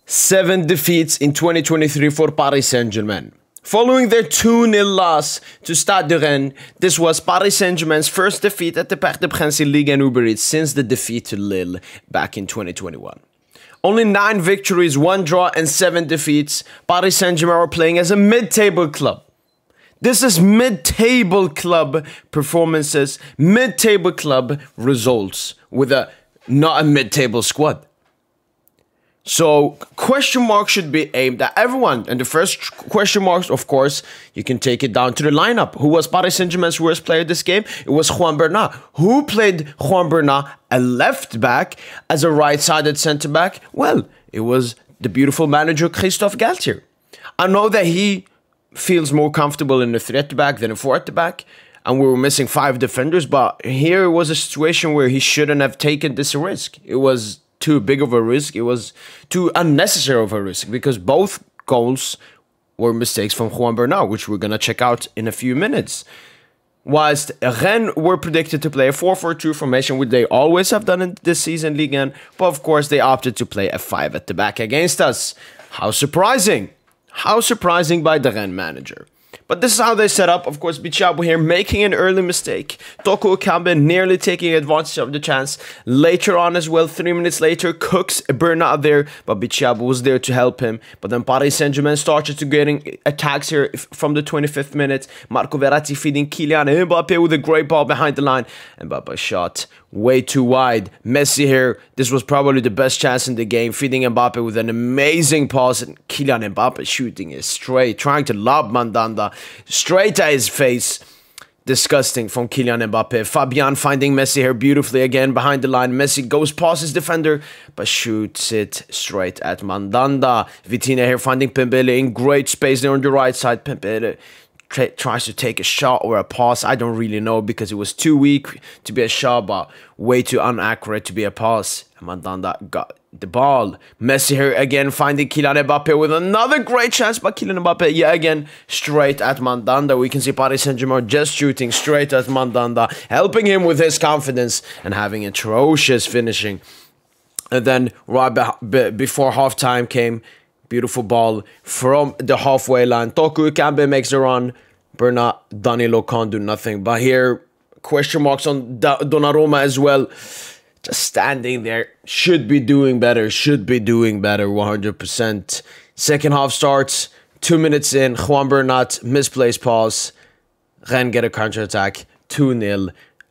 7 defeats in 2023 for Paris Saint-Germain. Following their 2-0 loss to Stade De Rennes, this was Paris Saint-Germain's first defeat at the Parc des Princes in Ligue and Uber Eats since the defeat to Lille back in 2021. Only 9 victories, 1 draw and 7 defeats. Paris Saint-Germain are playing as a mid-table club. This is mid-table club performances, mid-table club results with not a mid-table squad. So, question marks should be aimed at everyone. And the first question marks, of course, you can take it down to the lineup. Who was Paris Saint-Germain's worst player this game? It was Juan Bernat. Who played Juan Bernat, a left back, as a right-sided centre-back? Well, it was the beautiful manager Christophe Galtier. I know that he feels more comfortable in the 3 at the back than a 4 at the back. And we were missing 5 defenders. But here it was a situation where he shouldn't have taken this risk. It was too big of a risk. It was too unnecessary of a risk because both goals were mistakes from Juan Bernat, which we're going to check out in a few minutes. Whilst Rennes were predicted to play a 4-4-2 formation, which they always have done in this season, Ligue 1, but of course they opted to play a 5 at the back against us. How surprising! How surprising by the Rennes manager. But this is how they set up. Of course, Bichabo here making an early mistake. Toko Ekambi nearly taking advantage of the chance. Later on as well, 3 minutes later, Cooks a burnout there, but Bichabo was there to help him. But then Paris Saint-Germain started to getting attacks here from the 25th minute. Marco Verratti feeding Kylian Mbappe with a great ball behind the line. Mbappe shot way too wide. Messi here, this was probably the best chance in the game, feeding Mbappe with an amazing pass, and Kylian Mbappe shooting it straight, trying to lob Mandanda straight at his face. Disgusting from Kylian Mbappe. Fabian finding Messi here beautifully again behind the line. Messi goes past his defender, but shoots it straight at Mandanda. Vitinha here finding Pembele in great space there on the right side. Pembele tries to take a shot or a pass. I don't really know because it was too weak to be a shot, but way too inaccurate to be a pass. Mandanda got the ball. Messi here again finding Kylian Mbappe with another great chance, but Kylian Mbappe yet again straight at Mandanda. We can see Paris Saint-Germain just shooting straight at Mandanda, helping him with his confidence and having atrocious finishing. And then right before halftime came, beautiful ball from the halfway line. Toko Ekambi makes a run. Bernat, Danilo can't do nothing. But here, question marks on Donnarumma as well. Just standing there. Should be doing better. Should be doing better 100%. Second half starts. 2 minutes in. Juan Bernat, misplaced pass. Rennes get a counter-attack. 2-0.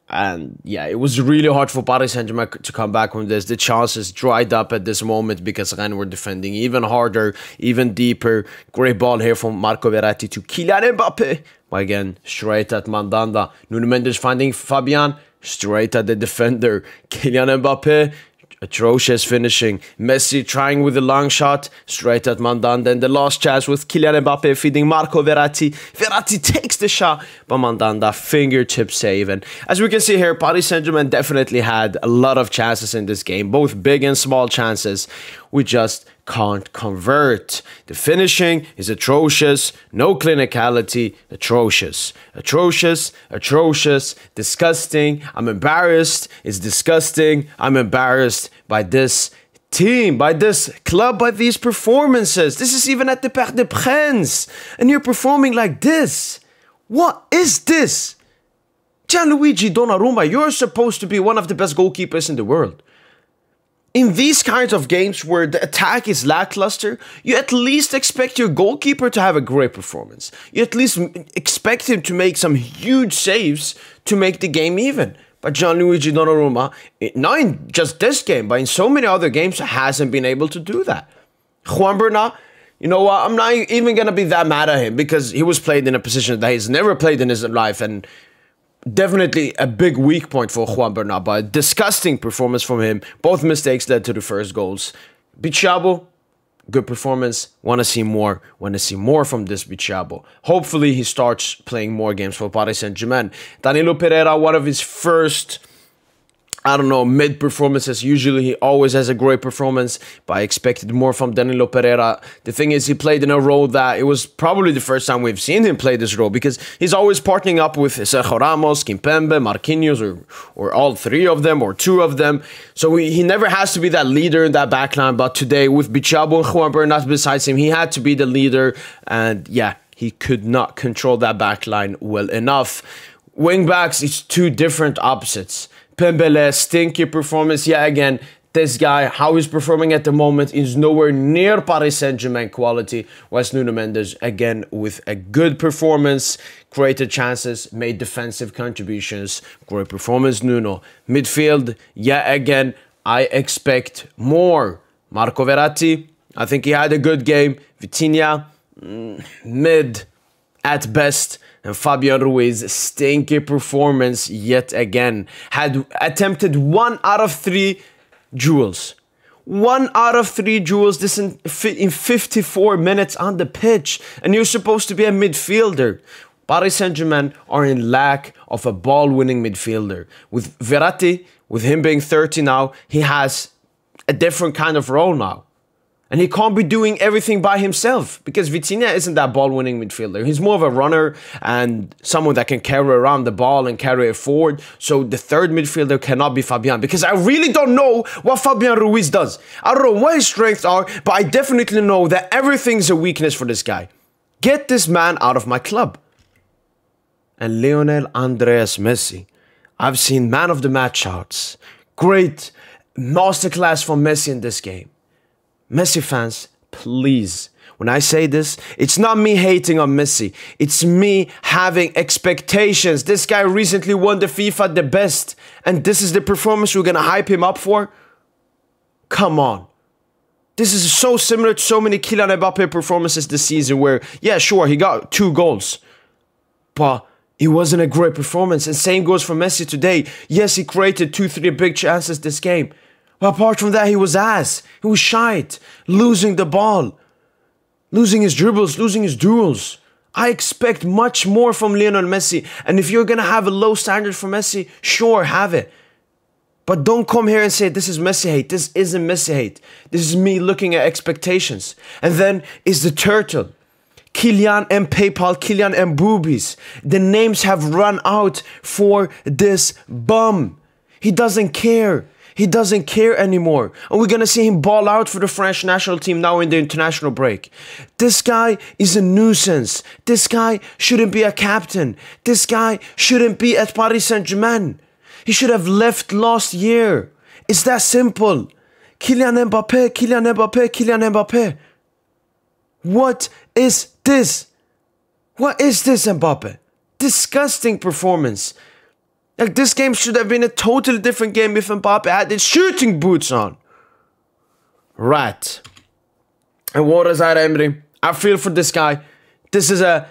And yeah, it was really hard for Paris Saint-Germain to come back from this. The chances dried up at this moment because Rennes were defending even harder, even deeper. Great ball here from Marco Verratti to Kylian Mbappe. But again, straight at Mandanda. Nuno Mendes finding Fabian. Straight at the defender. Kylian Mbappe. Atrocious finishing. Messi trying with a long shot. Straight at Mandanda. And the last chance with Kylian Mbappe feeding Marco Verratti. Verratti takes the shot. But Mandanda fingertip save. And as we can see here, Paris Saint-Germain definitely had a lot of chances in this game. Both big and small chances. We just can't convert. The finishing is atrocious. No clinicality. Atrocious. Atrocious. Atrocious. Disgusting. I'm embarrassed. It's disgusting. I'm embarrassed by this team, by this club, by these performances. This is even at the Parc des Princes. And you're performing like this. What is this? Gianluigi Donnarumma, you're supposed to be one of the best goalkeepers in the world. In these kinds of games where the attack is lackluster, you at least expect your goalkeeper to have a great performance. You at least expect him to make some huge saves to make the game even. But Gianluigi Donnarumma, not in just this game, but in so many other games, hasn't been able to do that. Juan Bernat, you know what, I'm not even going to be that mad at him because he was played in a position that he's never played in his life, and definitely a big weak point for Juan Bernat, but a disgusting performance from him. Both mistakes led to the first goals. Bichabo, good performance. Want to see more. Want to see more from this Bichabo. Hopefully he starts playing more games for Paris Saint-Germain. Danilo Pereira, one of his first I don't know, mid performances. Usually he always has a great performance, but I expected more from Danilo Pereira. The thing is, he played in a role that it was probably the first time we've seen him play this role, because he's always partnering up with Sergio Ramos, Kimpembe, Marquinhos, or all three of them, or two of them. So he never has to be that leader in that backline, but today with Bichabo and Juan Bernat besides him, he had to be the leader, and yeah, he could not control that backline well enough. Wingbacks, it's two different opposites. Pembele, stinky performance. Yeah, again, this guy, how he's performing at the moment is nowhere near Paris Saint-Germain quality. West Nuno Mendes, again, with a good performance, created chances, made defensive contributions. Great performance, Nuno. Midfield, yeah, again, I expect more. Marco Verratti, I think he had a good game. Vitinha, mid at best. And Fabian Ruiz, stinky performance yet again. Had attempted 1 out of 3 duels. 1 out of 3 duels this in 54 minutes on the pitch. And you're supposed to be a midfielder. Paris Saint-Germain are in lack of a ball-winning midfielder. With Verratti, with him being 30 now, he has a different kind of role now. And he can't be doing everything by himself, because Vitinha isn't that ball-winning midfielder. He's more of a runner and someone that can carry around the ball and carry it forward. So the third midfielder cannot be Fabian, because I really don't know what Fabian Ruiz does. I don't know what his strengths are, but I definitely know that everything's a weakness for this guy. Get this man out of my club. And Lionel Andres Messi. I've seen man of the match shots. Great masterclass from Messi in this game. Messi fans, please, when I say this, it's not me hating on Messi. It's me having expectations. This guy recently won the FIFA the best, and this is the performance we're going to hype him up for? Come on. This is so similar to so many Kylian Mbappe performances this season where, yeah, sure, he got 2 goals, but it wasn't a great performance. And same goes for Messi today. Yes, he created 2-3 big chances this game. But apart from that, he was ass. He was shite. Losing the ball. Losing his dribbles. Losing his duels. I expect much more from Lionel Messi. And if you're going to have a low standard for Messi, sure, have it. But don't come here and say this is Messi hate. This isn't Messi hate. This is me looking at expectations. And then is the turtle. Kylian Mbappe, Kylian Mbubis. The names have run out for this bum. He doesn't care. He doesn't care anymore. And we're going to see him ball out for the French national team now in the international break. This guy is a nuisance. This guy shouldn't be a captain. This guy shouldn't be at Paris Saint-Germain. He should have left last year. It's that simple. Kylian Mbappe, Kylian Mbappe, Kylian Mbappe. What is this? What is this, Mbappe? Disgusting performance. Like, this game should have been a totally different game if Mbappe had his shooting boots on. Right. And what is that, Emery? I feel for this guy. This is a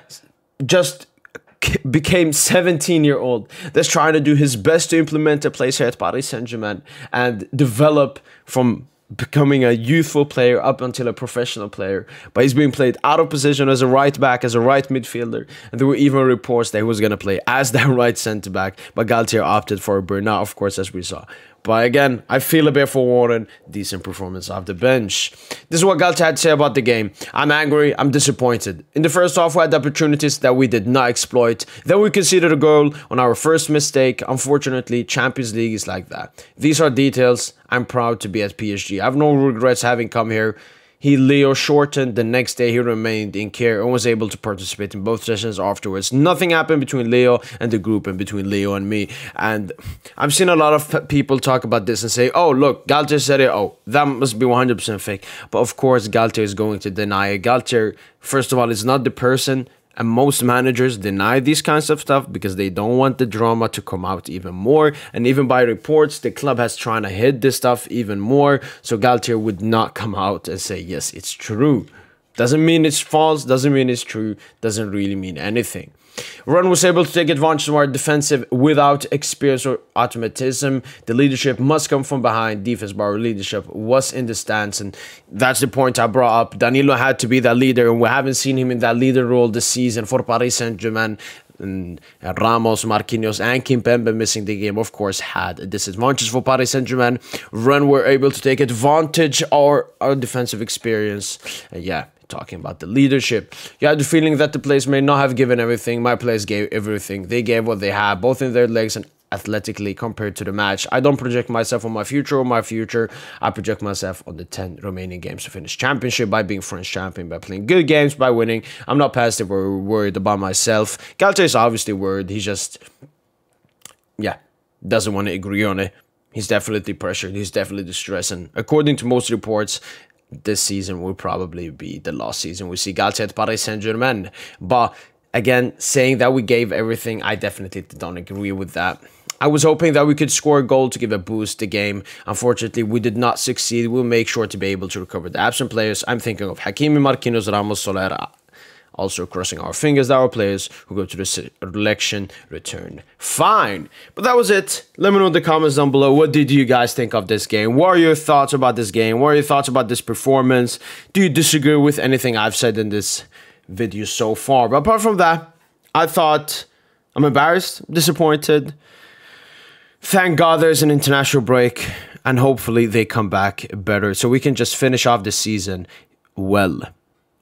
just became 17-year-old that's trying to do his best to implement a place here at Paris Saint-Germain and develop from becoming a youthful player up until a professional player. But he's being played out of position as a right back, as a right midfielder. And there were even reports that he was going to play as that right centre back. But Galtier opted for a burnout, of course, as we saw. But again, I feel a bit for Warren. Decent performance off the bench. This is what Galtier had to say about the game. I'm angry. I'm disappointed. In the first half, we had opportunities that we did not exploit. Then we conceded a goal on our first mistake. Unfortunately, Champions League is like that. These are details. I'm proud to be at PSG. I have no regrets having come here. Leo shortened. The next day, he remained in care and was able to participate in both sessions afterwards. Nothing happened between Leo and the group and between Leo and me. And I've seen a lot of people talk about this and say, oh, look, Galtier said it. Oh, that must be 100% fake. But of course, Galtier is going to deny it. Galtier, first of all, is not the person. And most managers deny these kinds of stuff because they don't want the drama to come out even more. And even by reports, the club has trying to hide this stuff even more. So Galtier would not come out and say, yes, it's true. Doesn't mean it's false. Doesn't mean it's true. Doesn't really mean anything. Rennes was able to take advantage of our defensive without experience or automatism. The leadership must come from behind. Defense by our leadership was in the stance, and that's the point I brought up. Danilo had to be that leader, and we haven't seen him in that leader role this season for Paris Saint-Germain. and Ramos, Marquinhos, and Kimpembe missing the game, of course, had a disadvantage for Paris Saint-Germain. Rennes were able to take advantage of our defensive experience. And yeah, talking about the leadership, you had the feeling that the players may not have given everything. My players gave everything. They gave what they had, both in their legs and athletically compared to the match. I don't project myself on my future I project myself on the 10 remaining games to finish championship, by being French champion, by playing good games, by winning. I'm not passive or worried about myself. Galtier is obviously worried. He just, yeah, doesn't want to agree on it. He's definitely pressured. He's definitely distressed. And according to most reports, this season will probably be the last season we see Galtier at Paris Saint-Germain. But again, saying that we gave everything, I definitely don't agree with that. I was hoping that we could score a goal to give a boost to the game. Unfortunately, we did not succeed. We'll make sure to be able to recover the absent players. I'm thinking of Hakimi, Marquinhos, Ramos, Soler. Also crossing our fingers that our players who go to the selection return fine. But that was it. Let me know in the comments down below. What did you guys think of this game? What are your thoughts about this game? What are your thoughts about this performance? Do you disagree with anything I've said in this video so far? But apart from that, I thought I'm embarrassed, disappointed. Thank God there's an international break, and hopefully they come back better so we can just finish off the season well.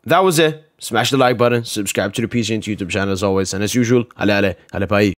That was it. Smash the like button, subscribe to the PSGINT YouTube channel as always, and as usual, allez, allez, allez, bye.